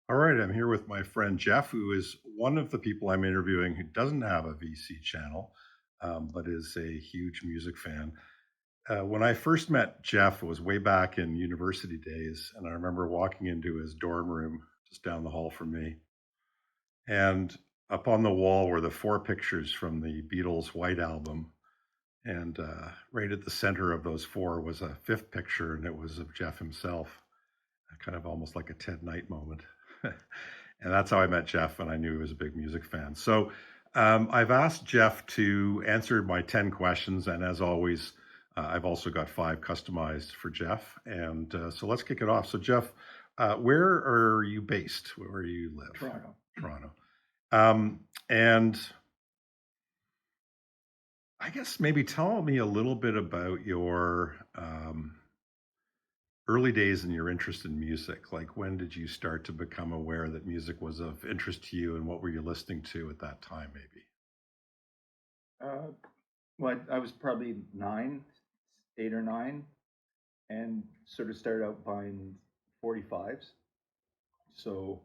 All right, I'm here with my friend Jeff, who is one of the people I'm interviewing who doesn't have a VC channel, but is a huge music fan. When I first met Jeff, it was way back in university days, and I remember walking into his dorm room just down the hall from me. And up on the wall were the four pictures from the Beatles' White Album. And right at the center of those four was a fifth picture, and it was of Jeff himself, kind of almost like a Ted Knight moment. And that's how I met Jeff, and I knew he was a big music fan. So I've asked Jeff to answer my 10 questions, and as always, I've also got five customized for Jeff. And so let's kick it off. So, Jeff, where are you based? Where do you live? Toronto. Toronto. And I guess maybe tell me a little bit about your early days in your interest in music. Like, when did you start to become aware that music was of interest to you, and what were you listening to at that time, maybe? Uh, well, I was probably 8 or 9, and sort of started out buying 45s. So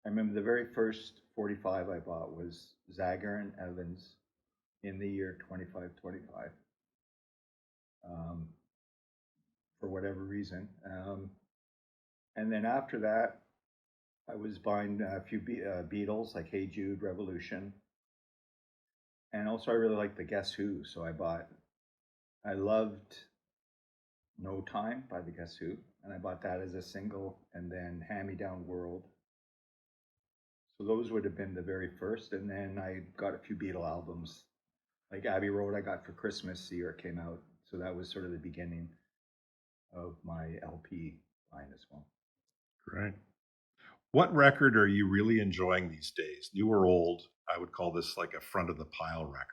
I remember the very first 45 I bought was Zager and Evans in the year 2525, um, for whatever reason. And then after that, I was buying a few Beatles, like Hey Jude, Revolution. And also, I really liked the Guess Who. So I loved No Time by the Guess Who, and I bought that as a single, and then Hand Me Down World. So those would have been the very first, and then I got a few Beatle albums, like Abbey Road. I got for Christmas the year it came out, so that was sort of the beginning of my LP line as well. Right. What record are you really enjoying these days, new or old? I would call this like a front of the pile record.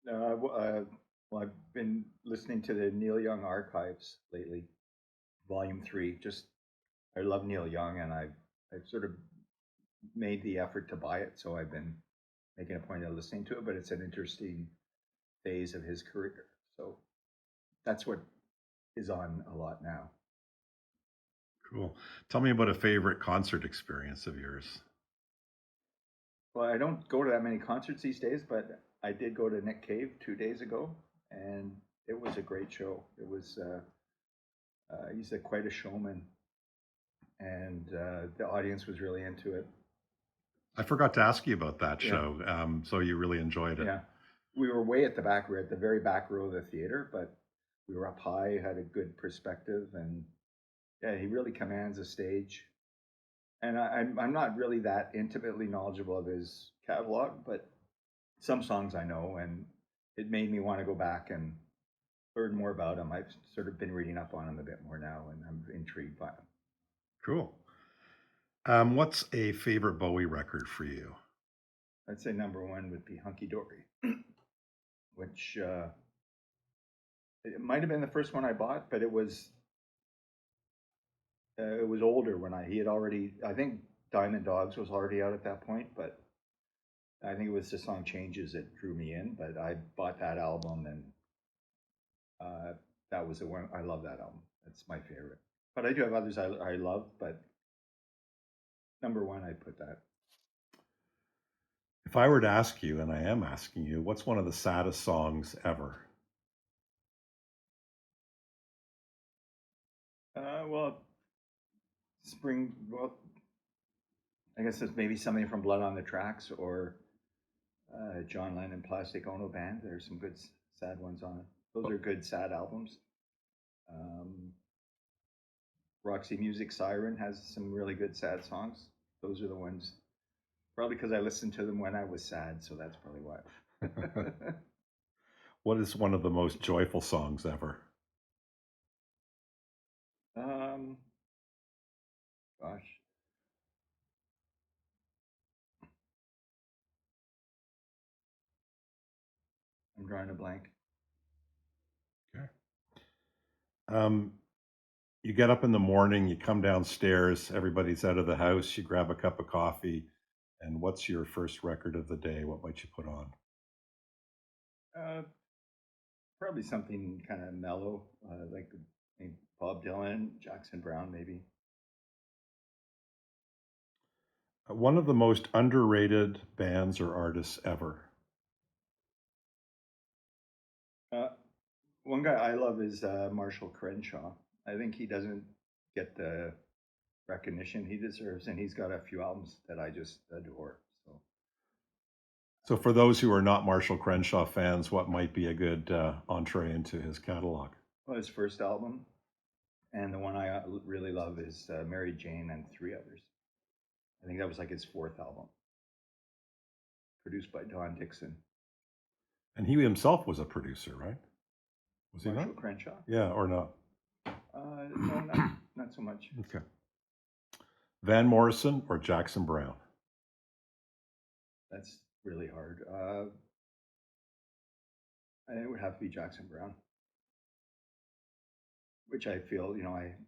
Well, I've been listening to the Neil Young archives lately, Volume 3. Just I love Neil Young, and I've sort of made the effort to buy it, so I've been making a point of listening to it. But it's an interesting phase of his career, so that's what is on a lot now. Cool. Tell me about a favorite concert experience of yours. Well, I don't go to that many concerts these days, but I did go to Nick Cave 2 days ago, and it was a great show. It was he's quite a showman, and the audience was really into it. I forgot to ask you about that Yeah, show. So you really enjoyed it. yeah. We were way at the back. We were at the very back row of the theater, but we were up high, had a good perspective, and yeah, he really commands the stage. And I'm not really that intimately knowledgeable of his catalog, but some songs I know, and it made me want to go back and learn more about him. I've sort of been reading up on him a bit more now, and I'm intrigued by him. Cool. What's a favorite Bowie record for you? I'd say number one would be Hunky Dory, which it might have been the first one I bought, but it was older when he had already. I think Diamond Dogs was already out at that point, but I think it was the song Changes that drew me in. But I bought that album, and uh, that was the one. I love that album. That's my favorite. But I do have others I love, but number one, I put that. If I were to ask you, and I am asking you, what's one of the saddest songs ever? Well, Spring. Well, I guess it's maybe something from Blood on the Tracks or John Lennon Plastic Ono Band. There's some good sad ones on it. Those are good sad albums. Um, Roxy Music Siren has some really good sad songs. Those are the ones. Probably because I listened to them when I was sad, so that's probably why. What is one of the most joyful songs ever? um, Gosh, I'm drawing a blank. Okay. Um, you get up in the morning, you come downstairs, everybody's out of the house, you grab a cup of coffee, and what's your first record of the day? What might you put on? Uh, Probably something kind of mellow, like Bob Dylan, Jackson Brown, maybe. One of the most underrated bands or artists ever. Uh, One guy I love is Marshall Crenshaw. I think he doesn't get the recognition he deserves, and he's got a few albums that I just adore. So, So, for those who are not Marshall Crenshaw fans, what might be a good entree into his catalog? well, his first album, and the one I really love is Mary Jane and Three Others. I think that was like his fourth album, produced by Don Dixon. And he himself was a producer, right? Was he not? Marshall Crenshaw? Yeah, or not? No, not so much. Okay. Van Morrison or Jackson Browne? That's really hard. And it would have to be Jackson Browne, which I feel,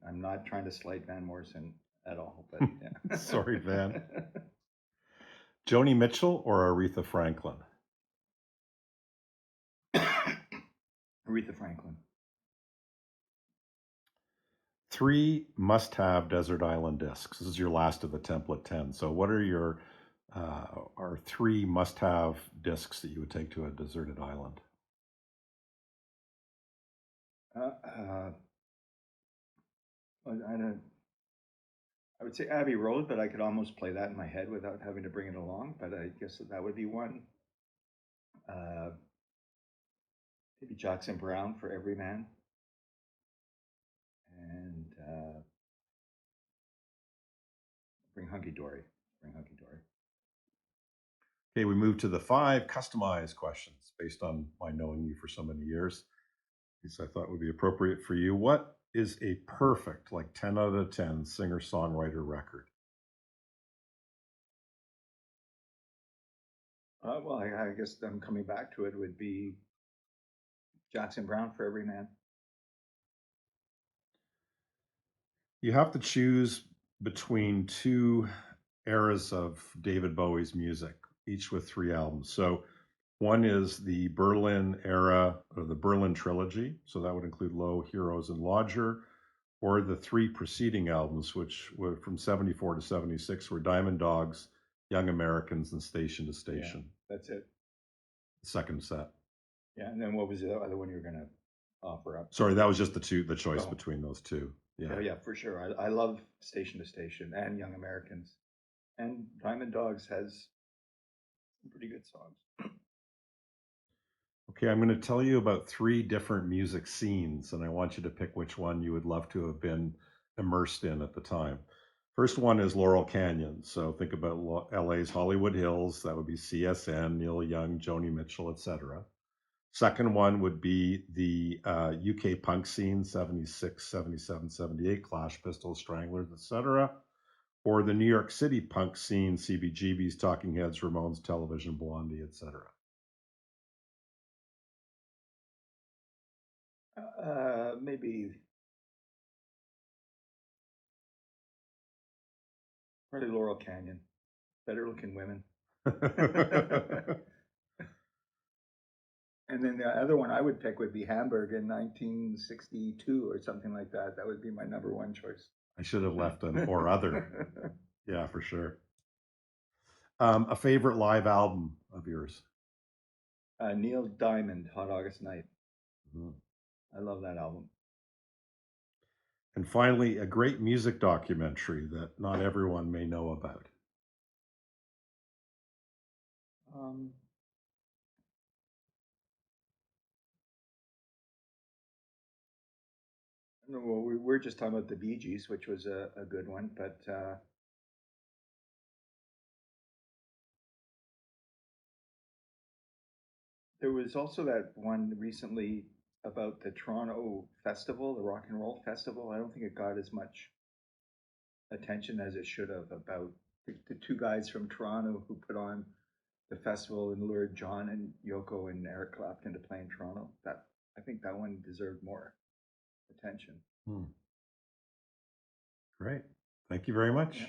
I'm not trying to slight Van Morrison at all, but yeah. Sorry, Van. Joni Mitchell or Aretha Franklin? Aretha Franklin. 3 must-have desert island discs. This is your last of the template 10. So what are your are 3 must-have discs that you would take to a deserted island? I would say Abbey Road, but I could almost play that in my head without having to bring it along. But I guess that would be one. Uh, Maybe Jackson Browne for Every Man, and Bring Hunky Dory. Bring Hunky Dory. Okay, we move to the 5 customized questions based on my knowing you for so many years. These I thought would be appropriate for you. What is a perfect, like 10 out of 10 singer-songwriter record? Well, I guess I'm coming back to it would be Jackson Browne for Every Man. You have to choose between 2 eras of David Bowie's music, each with 3 albums. So one is the Berlin era, or the Berlin trilogy. So that would include Low, Heroes, and Lodger, or the 3 preceding albums, which were from 74 to 76, were Diamond Dogs, Young Americans, and Station to Station. Yeah, that's it. The second set. Yeah, and then what was the other one you were going to offer up? Sorry, that was just the choice between those 2. Yeah, yeah, for sure. I love Station to Station and Young Americans, and Diamond Dogs has some pretty good songs. Okay, I'm going to tell you about 3 different music scenes, and I want you to pick which one you would love to have been immersed in at the time. First one is Laurel Canyon. So think about LA's Hollywood Hills. That would be CSN, Neil Young, Joni Mitchell, etc. Second one would be the UK punk scene, 76, 77, 78, Clash, Pistols, Stranglers, etc. Or the New York City punk scene, CBGB's, Talking Heads, Ramones, Television, Blondie, etc. Maybe probably Laurel Canyon. Better looking women. And then the other one I would pick would be Hamburg in 1962 or something like that. That would be my number 1 choice. I should have left an or other. Yeah, for sure. A favorite live album of yours? Neil Diamond, Hot August Night. Mhm. I love that album. And finally, a great music documentary that not everyone may know about. Um, no, well, we were just talking about the Bee Gees, which was a good one, but there was also that one recently about the Toronto Festival, the Rock and Roll Festival. I don't think it got as much attention as it should have, about the 2 guys from Toronto who put on the festival and lured John and Yoko and Eric Clapton to play in Toronto. That I think that one deserved more attention. Great. Thank you very much. Yeah.